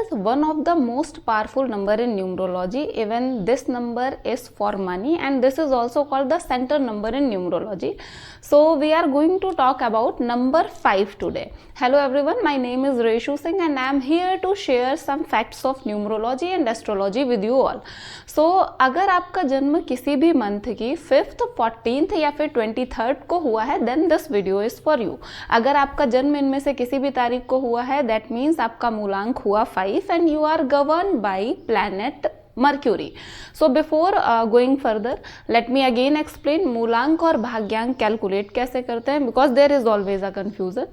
is one of the most powerful number in numerology. Even this number is for money, and this is also called the center number in numerology. So we are going to talk about number 5 today. Hello everyone, my name is Reshu Singh and I am here to share some facts of numerology and astrology with you all. So अगर आपका जन्म किसी भी month की 5th, 14th या फिर 23rd को हुआ है, then this video is for you. अगर आपका जन्म इनमें से किसी भी तारीख को हुआ है, that means आपका मूलांक हुआ 5 and you are governed by planet Mercury. So before going further, let me again explain मूलांक और भाग्यांक कैलकुलेट कैसे करते हैं, because there is always a confusion.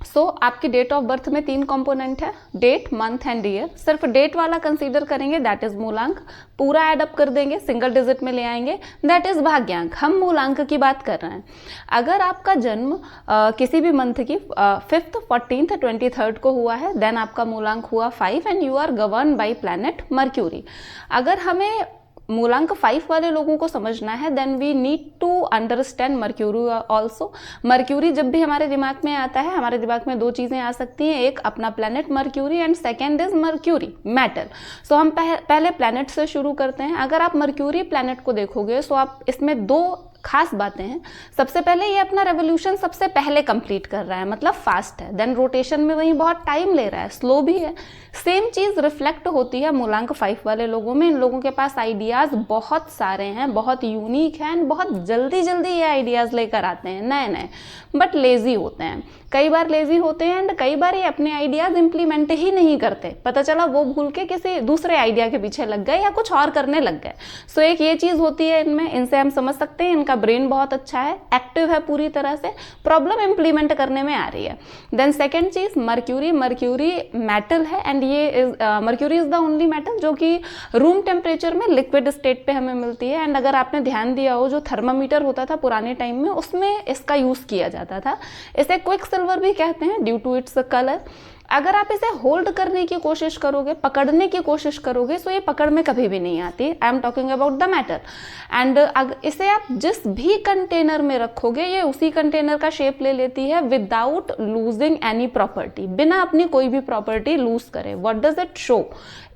सो आपकी डेट ऑफ बर्थ में 3 कंपोनेंट है, डेट, मंथ एंड ईयर. सिर्फ डेट वाला कंसीडर करेंगे, दैट इज मूलांक. पूरा एडअप कर देंगे, सिंगल डिजिट में ले आएंगे, दैट इज भाग्यांक. हम मूलांक की बात कर रहे हैं. अगर आपका जन्म किसी भी मंथ की 5th, 14th, 23rd को हुआ है, देन आपका मूलांक हुआ 5 and you are govern by planet Mercury. अगर हमें मूलांक 5 वाले लोगों को समझना है, then we need to understand Mercury also. Mercury जब भी हमारे दिमाग में आता है, हमारे दिमाग में 2 चीज़ें आ सकती हैं, एक अपना planet Mercury and second is Mercury metal. So हम पहले प्लैनेट से शुरू करते हैं. अगर आप मर्क्यूरी प्लैनेट को देखोगे सो आप इसमें 2 खास बातें हैं. सबसे पहले ये अपना रेवोल्यूशन सबसे पहले कंप्लीट कर रहा है, मतलब फास्ट है. देन रोटेशन में वही बहुत टाइम ले रहा है, स्लो भी है. सेम चीज़ रिफ्लेक्ट होती है मूलांक 5 वाले लोगों में. इन लोगों के पास आइडियाज़ बहुत सारे हैं, बहुत यूनिक हैं एंड बहुत जल्दी जल्दी ये आइडियाज़ लेकर आते हैं नए नए, बट लेज़ी होते हैं. कई बार लेज़ी होते हैं एंड कई बार ये अपने आइडियाज़ इम्प्लीमेंट ही नहीं करते. पता चला वो भूल के किसी दूसरे आइडिया के पीछे लग गए या कुछ और करने लग गए. सो एक ये चीज़ होती है इनमें, इनसे हम समझ सकते हैं इनका ब्रेन बहुत अच्छा है, एक्टिव है पूरी तरह से, प्रॉब्लम इम्प्लीमेंट करने में आ रही है. देन सेकेंड चीज़ मर्क्यूरी. मर्क्यूरी मेटल है एंड ये mercury is the only metal जो कि रूम टेम्परेचर में लिक्विड स्टेट पे हमें मिलती है. एंड अगर आपने ध्यान दिया हो, जो थर्मामीटर होता था पुराने टाइम में, उसमें इसका यूज़ किया जाता था. इसे क्विक सिल्वर भी कहते हैं ड्यू टू इट्स कलर. अगर आप इसे होल्ड करने की कोशिश करोगे, पकड़ने की कोशिश करोगे, तो ये पकड़ में कभी भी नहीं आती. I am talking about the matter. And इसे आप जिस भी कंटेनर में रखोगे, ये उसी कंटेनर का शेप ले लेती है विदाउट लूजिंग एनी प्रॉपर्टी, बिना अपनी कोई भी प्रॉपर्टी लूज करे. What does it show?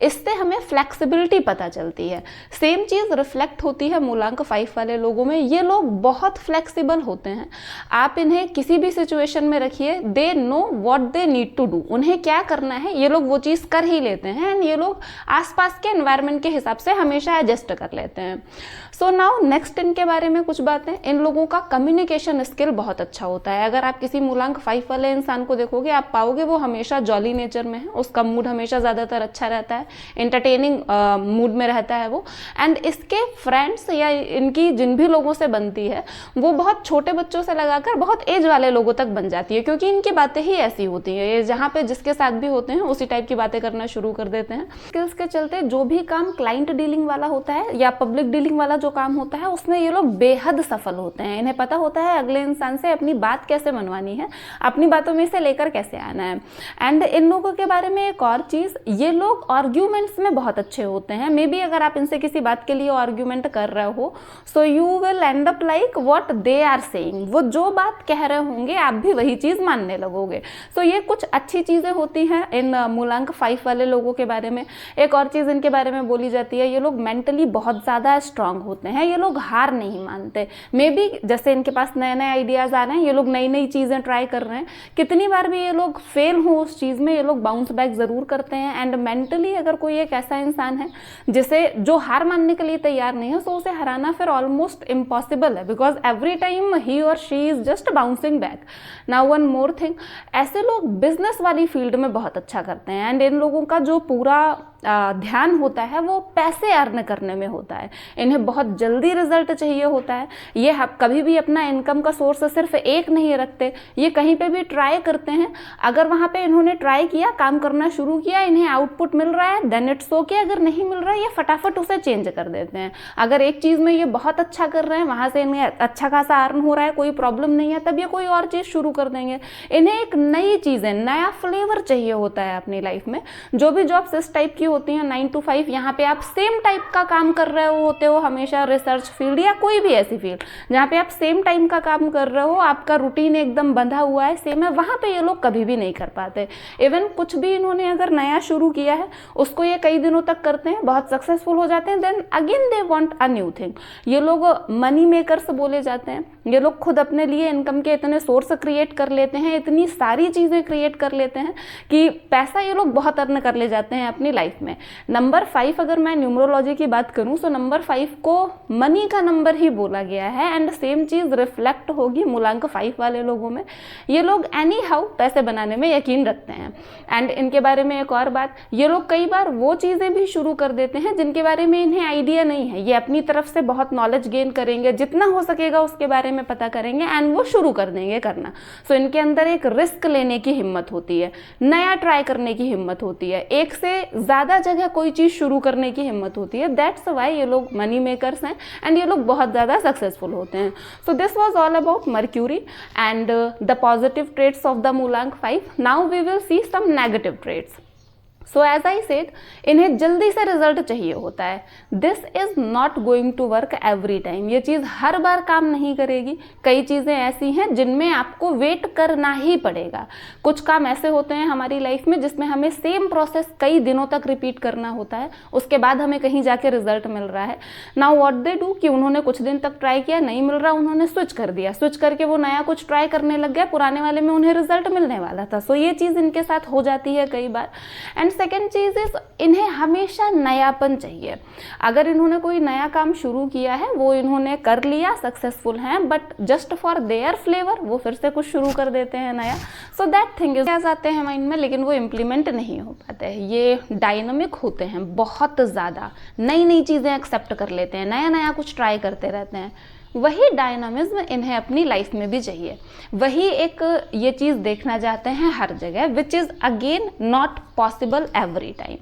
इससे हमें फ्लेक्सिबिलिटी पता चलती है. सेम चीज़ रिफ्लेक्ट होती है मूलांक 5 वाले लोगों में. ये लोग बहुत फ्लेक्सिबल होते हैं. आप इन्हें किसी भी सिचुएशन में रखिए, they know what they need to do. उन्हें क्या करना है ये लोग वो चीज़ कर ही लेते हैं एंड ये लोग आसपास के एनवायरनमेंट के हिसाब से हमेशा एडजस्ट कर लेते हैं. सो नाउ नेक्स्ट इनके बारे में कुछ बातें. इन लोगों का कम्युनिकेशन स्किल बहुत अच्छा होता है. अगर आप किसी मूलांक 5 वाले इंसान को देखोगे, आप पाओगे वो हमेशा जॉली नेचर में है, उसका मूड हमेशा ज़्यादातर अच्छा रहता है, एंटरटेनिंग मूड में रहता है वो. एंड इसके फ्रेंड्स या इनकी जिन भी लोगों से बनती है, वो बहुत छोटे बच्चों से लगाकर बहुत एज वाले लोगों तक बन जाती है, क्योंकि इनकी बातें ही ऐसी होती हैं. ये जहाँ पे जिसके साथ भी होते हैं उसी टाइप की बातें करना शुरू कर देते हैं. स्किल्स के चलते जो भी काम क्लाइंट डीलिंग वाला होता है या पब्लिक डीलिंग वाला जो काम होता है, उसमें ये लोग बेहद सफल होते हैं. इन्हें पता होता है अगले इंसान से अपनी बात कैसे मनवानी है, अपनी बातों में से लेकर कैसे आना है. एंड इन लोगों के बारे में एक और चीज़, ये लोग आर्ग्यूमेंट्स में बहुत अच्छे होते हैं. मे बी अगर आप इनसे किसी बात के लिए आर्ग्यूमेंट कर रहे हो, so you will end up like what they are saying. वो जो बात कह रहे होंगे आप भी वही चीज़ मानने लगोगे. सो ये कुछ अच्छी चीज़ें होती हैं इन मूलांक 5 वाले लोगों के बारे में. एक और चीज़ इनके बारे में बोली जाती है, ये लोग मेंटली बहुत ज़्यादा स्ट्रांग होते हैं. ये लोग हार नहीं मानते. मे बी जैसे इनके पास नए नए आइडियाज़ आ रहे हैं, ये लोग नई नई चीज़ें ट्राई कर रहे हैं, कितनी बार भी ये लोग फेल हो उस चीज़ में, ये लोग बाउंस बैक ज़रूर करते हैं. एंड मेंटली अगर कोई एक ऐसा इंसान है जिसे जो हार मानने के लिए तैयार नहीं है, तो उसे हराना फिर ऑलमोस्ट इम्पॉसिबल है, बिकॉज एवरी टाइम ही और she is just bouncing back. Now one more thing, ऐसे लोग बिजनेस वाली फील्ड में बहुत अच्छा करते हैं. एंड इन लोगों का जो पूरा ध्यान होता है वो पैसे अर्न करने में होता है. इन्हें बहुत जल्दी रिजल्ट चाहिए होता है. ये कभी भी अपना इनकम का सोर्स सिर्फ एक नहीं रखते, ये कहीं पे भी ट्राई करते हैं. अगर वहाँ पे इन्होंने ट्राई किया, काम करना शुरू किया, इन्हें आउटपुट मिल रहा है, देन इट्स ओके. अगर नहीं मिल रहा है, ये फटाफट उसे चेंज कर देते हैं. अगर एक चीज़ में ये बहुत अच्छा कर रहे हैं, वहाँ से इन्हें अच्छा खासा अर्न हो रहा है, कोई प्रॉब्लम नहीं है, तब ये कोई और चीज़ शुरू कर देंगे. इन्हें एक नई चीज़ें, नया फ्लेम फ्लेवर चाहिए होता है अपनी लाइफ में। जो भी जॉब्स इस टाइप की होती हैं 9 to 5, यहाँ पे आप सेम टाइप का काम कर रहे होते हो हमेशा, रिसर्च फील्ड या कोई भी ऐसी फील्ड जहाँ पे आप सेम टाइम का काम कर रहे हो, आपका रूटीन एकदम बंधा हुआ है, सेम है, वहाँ पे ये लोग कभी भी नहीं कर पाते। इवन कुछ भी इन्होंने अगर नया शुरू किया है उसको ये कई दिनों तक करते हैं, बहुत सक्सेसफुल हो जाते हैं, then again they want a new thing. ये लोग मनी मेकर्स बोले जाते हैं। ये लोग खुद अपने लिए इनकम के इतने सोर्स क्रिएट कर लेते हैं, इतनी सारी चीज़ें क्रिएट कर लेते हैं कि पैसा ये लोग बहुत अर्न कर ले जाते हैं अपनी लाइफ में। नंबर 5 अगर मैं न्यूमरोलॉजी की बात करूं तो नंबर 5 को मनी का नंबर ही बोला गया है, एंड सेम चीज़ रिफ्लेक्ट होगी मूलांक 5 वाले लोगों में। ये लोग एनी हाउ पैसे बनाने में यकीन रखते हैं। एंड इनके बारे में एक और बात, ये लोग कई बार वो चीज़ें भी शुरू कर देते हैं जिनके बारे में इन्हें आइडिया नहीं है। ये अपनी तरफ से बहुत नॉलेज गेन करेंगे, जितना हो सकेगा उसके बारे में पता करेंगे एंड वो शुरू कर देंगे करना। सो इनके अंदर एक रिस्क लेने की हिम्मत होती है, नया ट्राई करने की हिम्मत होती है, एक से ज़्यादा जगह कोई चीज़ शुरू करने की हिम्मत होती है। दैट्स वाई ये लोग मनी मेकर्स हैं एंड ये लोग बहुत ज़्यादा सक्सेसफुल होते हैं। So this was all about Mercury and the positive traits of the मूलांक 5. Now we will see some negative traits. So as I said, इन्हें जल्दी से रिजल्ट चाहिए होता है. This is not going to work every time. ये चीज़ हर बार काम नहीं करेगी. कई चीज़ें ऐसी हैं जिनमें आपको वेट करना ही पड़ेगा. कुछ काम ऐसे होते हैं हमारी लाइफ में जिसमें हमें सेम प्रोसेस कई दिनों तक रिपीट करना होता है, उसके बाद हमें कहीं जाके रिजल्ट मिल रहा है. नाउ व्हाट दे डू कि उन्होंने कुछ दिन तक ट्राई किया, नहीं मिल रहा, उन्होंने स्विच कर दिया. स्विच करके वो नया कुछ ट्राई करने लग गया, पुराने वाले में उन्हें रिजल्ट मिलने वाला था. सो ये चीज़ इनके साथ हो जाती है कई बार. एंड सेकेंड चीज़ इज, इन्हें हमेशा नयापन चाहिए. अगर इन्होंने कोई नया काम शुरू किया है, वो इन्होंने कर लिया, सक्सेसफुल हैं, but just for their flavour वो फिर से कुछ शुरू कर देते हैं नया. सो दैट थिंग इज, आ जाते हैं माइंड में, लेकिन वो इम्प्लीमेंट नहीं हो पाते हैं. ये डायनामिक होते हैं बहुत ज़्यादा, नई नई चीज़ें एक्सेप्ट कर लेते हैं, नया नया कुछ ट्राई करते रहते हैं. वही डायनामिज्म इन्हें अपनी लाइफ में भी चाहिए. वही एक ये चीज़ देखना चाहते हैं हर जगह, which is again not possible every time.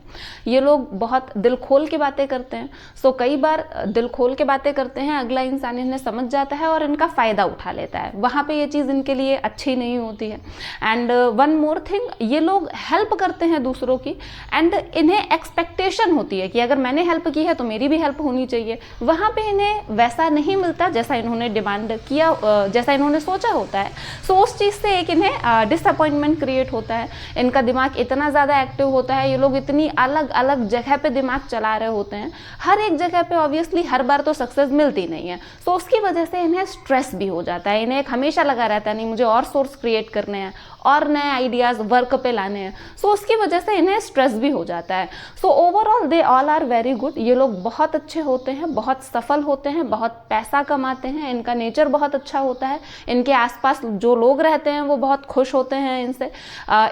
ये लोग बहुत दिल खोल के बातें करते हैं. सो कई बार दिल खोल के बातें करते हैं, अगला इंसान इन्हें समझ जाता है और इनका फ़ायदा उठा लेता है. वहाँ पे ये चीज़ इनके लिए अच्छी नहीं होती है. एंड वन मोर थिंग, ये लोग हेल्प करते हैं दूसरों की, एंड इन्हें एक्सपेक्टेशन होती है कि अगर मैंने हेल्प की है तो मेरी भी हेल्प होनी चाहिए. वहाँ पे इन्हें वैसा नहीं मिलता जैसा इन्होंने डिमांड किया, जैसा इन्होंने सोचा होता है. सो उस चीज़ से एक इन्हें डिसअपॉइंटमेंट क्रिएट होता है. इनका दिमाग इतना ज़्यादा एक्टिव होता है, ये लोग इतनी अलग अलग जगह पे दिमाग चला रहे होते हैं. हर एक जगह पे ऑब्वियसली हर बार तो सक्सेस मिलती नहीं है. सो उसकी वजह से इन्हें स्ट्रेस भी हो जाता है. इन्हें एक हमेशा लगा रहता है, नहीं मुझे और सोर्स क्रिएट करने हैं और नए आइडियाज़ वर्क पे लाने हैं. सो उसकी वजह से इन्हें स्ट्रेस भी हो जाता है. So overall they all are very good. ये लोग बहुत अच्छे होते हैं, बहुत सफल होते हैं, बहुत पैसा कमाते हैं. इनका नेचर बहुत अच्छा होता है. इनके आसपास जो लोग रहते हैं वो बहुत खुश होते हैं इनसे.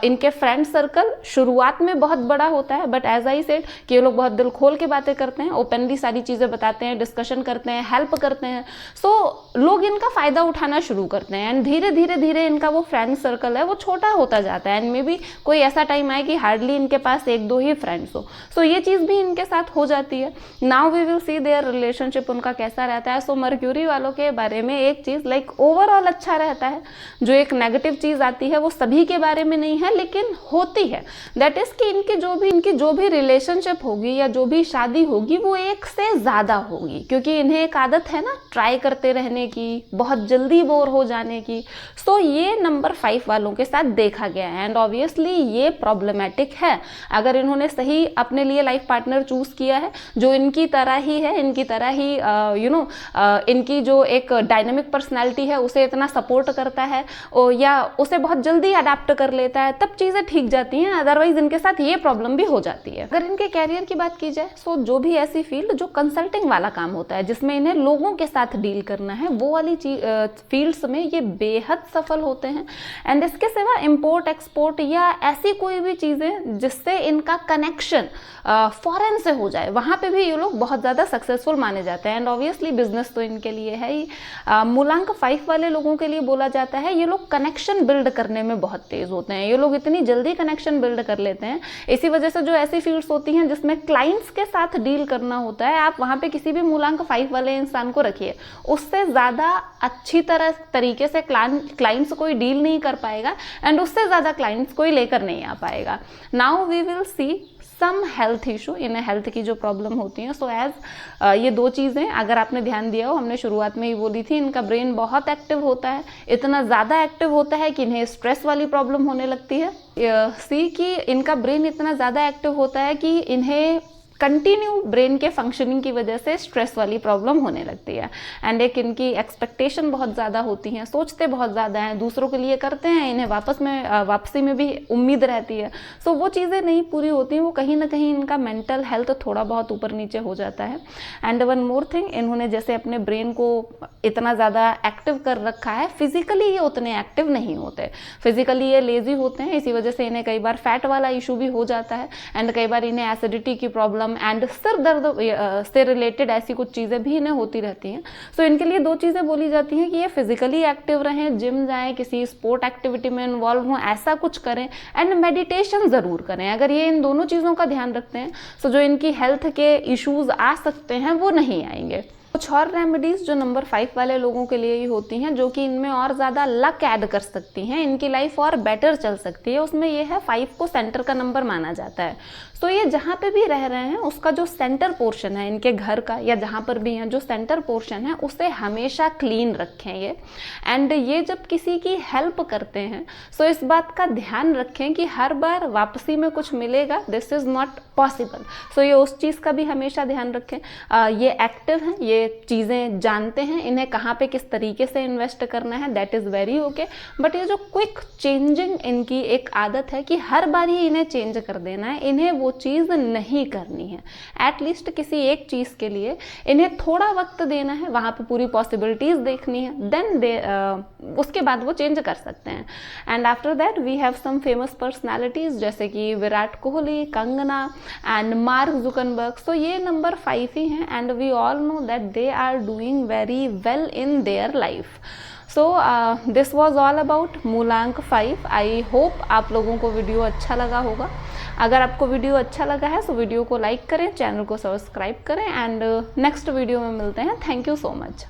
इनके फ्रेंड सर्कल शुरुआत में बहुत बड़ा होता है, बट एज आई सेड कि ये लोग बहुत दिल खोल के बातें करते हैं, ओपनली सारी चीज़ें बताते हैं, डिस्कशन करते हैं, हेल्प करते हैं. सो लोग इनका फ़ायदा उठाना शुरू करते हैं, एंड धीरे धीरे धीरे इनका वो फ्रेंड सर्कल है वो छोटा होता जाता है. एंड मे बी कोई ऐसा टाइम आए कि हार्डली इनके पास एक दो ही फ्रेंड्स हो. सो ये चीज़ भी इनके साथ हो जाती है. Now we will see their relationship उनका कैसा रहता है. सो मर्क्यूरी वालों के बारे में एक चीज़ लाइक ओवरऑल अच्छा रहता है. जो एक नेगेटिव चीज़ आती है वो सभी के बारे में नहीं है लेकिन होती है. दैट इज़ कि इनकी जो भी रिलेशनशिप होगी या जो भी शादी होगी वो एक से ज़्यादा होगी, क्योंकि इन्हें एक आदत है ना ट्राई करते रहने की, बहुत जल्दी बोर हो जाने की. सो ये नंबर 5 वालों के साथ देखा गया है, एंड ऑब्वियसली ये प्रॉब्लमेटिक है. अगर इन्होंने सही अपने लिए लाइफ पार्टनर चूज़ किया है जो इनकी तरह ही है, इनकी तरह ही इनकी जो एक डायनामिक पर्सनैलिटी है उसे इतना सपोर्ट करता है या उसे बहुत जल्दी अडेप्ट कर लेता है, तब चीज़ें ठीक जाती हैं. अदरवाइज इनके साथ ये प्रॉब्लम भी हो जाती है. अगर इनके कैरियर की बात की जाए, सो जो भी ऐसी फील्ड जो कंसल्टिंग वाला काम होता है जिसमें इन्हें लोगों के साथ डील करना है, वो वाली फील्ड्स में ये बेहद सफल होते हैं. एंड इसके सिवा इम्पोर्ट एक्सपोर्ट या ऐसी कोई भी चीज़ें जिससे इनका कनेक्शन फॉरेन से हो जाए, वहाँ पे भी ये लोग बहुत ज़्यादा सक्सेसफुल माने जाते हैं. एंड ऑब्वियसली बिजनेस तो इनके लिए लिए है, मूलांक 5 वाले लोगों के लिए बोला जाता है ये लोग कनेक्शन बिल्ड करने में बहुत तेज होते हैं, ये लोग इतनी जल्दी कनेक्शन बिल्ड कर लेते हैं। इसी वजह से जो ऐसी फील्ड्स होती हैं जिसमें क्लाइंट्स के साथ डील करना होता है, आप वहाँ पे किसी भी मूलांक 5 वाले इंसान को रखिए, उससे ज़्यादा अच्छी तरीके से क्लाइंट्स कोई डील नहीं कर पाएगा एंड उससे ज़्यादा क्लाइंट्स कोई लेकर नहीं आ पाएगा। Now we will see some health issue, इन्हें हेल्थ की जो प्रॉब्लम होती है। सो एज ये दो चीज़ें अगर आपने ध्यान दिया हो, हमने शुरुआत में ही बोली थी, इनका ब्रेन बहुत एक्टिव होता है, इतना ज़्यादा एक्टिव होता है कि इन्हें स्ट्रेस वाली प्रॉब्लम होने लगती है। सी कि इनका ब्रेन इतना ज़्यादा एक्टिव होता है कि इन्हें कंटिन्यू ब्रेन के फंक्शनिंग की वजह से स्ट्रेस वाली प्रॉब्लम होने लगती है। एंड एक इनकी एक्सपेक्टेशन बहुत ज़्यादा होती हैं, सोचते बहुत ज़्यादा हैं, दूसरों के लिए करते हैं, इन्हें वापसी में भी उम्मीद रहती है। सो वो चीज़ें नहीं पूरी होती हैं, वो कहीं ना कहीं इनका मेंटल हेल्थ थोड़ा बहुत ऊपर नीचे हो जाता है। एंड वन मोर थिंग, इन्होंने जैसे अपने ब्रेन को इतना ज़्यादा एक्टिव कर रखा है, फिजिकली ये उतने एक्टिव नहीं होते, फिजिकली ये लेजी होते हैं, इसी वजह से इन्हें कई बार फैट वाला इशू भी हो जाता है एंड कई बार इन्हें एसिडिटी की प्रॉब्लम एंड सिर दर्द से रिलेटेड ऐसी कुछ चीज़ें भी इन्हें होती रहती हैं। सो इनके लिए दो चीज़ें बोली जाती हैं कि ये फिजिकली एक्टिव रहें, जिम जाएं, किसी स्पोर्ट एक्टिविटी में इन्वॉल्व हों, ऐसा कुछ करें एंड मेडिटेशन ज़रूर करें। अगर ये इन दोनों चीज़ों का ध्यान रखते हैं तो जो इनकी हेल्थ के इश्यूज आ सकते हैं वो नहीं आएंगे। कुछ और रेमेडीज़ जो नंबर 5 वाले लोगों के लिए ही होती हैं, जो कि इनमें और ज़्यादा लक ऐड कर सकती हैं, इनकी लाइफ और बेटर चल सकती है, उसमें यह है 5 को सेंटर का नंबर माना जाता है। सो ये जहाँ पे भी रह रहे हैं उसका जो सेंटर पोर्शन है इनके घर का या जहाँ पर भी हैं, जो सेंटर पोर्शन है उसे हमेशा क्लीन रखें ये। एंड ये जब किसी की हेल्प करते हैं सो इस बात का ध्यान रखें कि हर बार वापसी में कुछ मिलेगा, दिस इज़ नॉट पॉसिबल। सो ये उस चीज़ का भी हमेशा ध्यान रखें। ये एक्टिव हैं, ये चीज़ें जानते हैं, इन्हें कहाँ पे किस तरीके से इन्वेस्ट करना है, that is very okay. But ये जो क्विक चेंजिंग इनकी एक आदत है कि हर बार ही इन्हें चेंज कर देना है, इन्हें वो चीज़ नहीं करनी है। एटलीस्ट किसी एक चीज़ के लिए इन्हें थोड़ा वक्त देना है, वहाँ पे पूरी पॉसिबिलिटीज़ देखनी है, देन उसके बाद वो चेंज कर सकते हैं। And after that we have some famous personalities जैसे कि Virat Kohli, Kangana and Mark Zuckerberg. So ये नंबर 5 ही हैं and we all know that they are doing very well in their life. So this was all about मूलांक 5। I hope आप लोगों को video अच्छा लगा होगा। अगर आपको वीडियो अच्छा लगा है तो वीडियो को लाइक करें, चैनल को सब्सक्राइब करें एंड नेक्स्ट वीडियो में मिलते हैं। Thank you so much.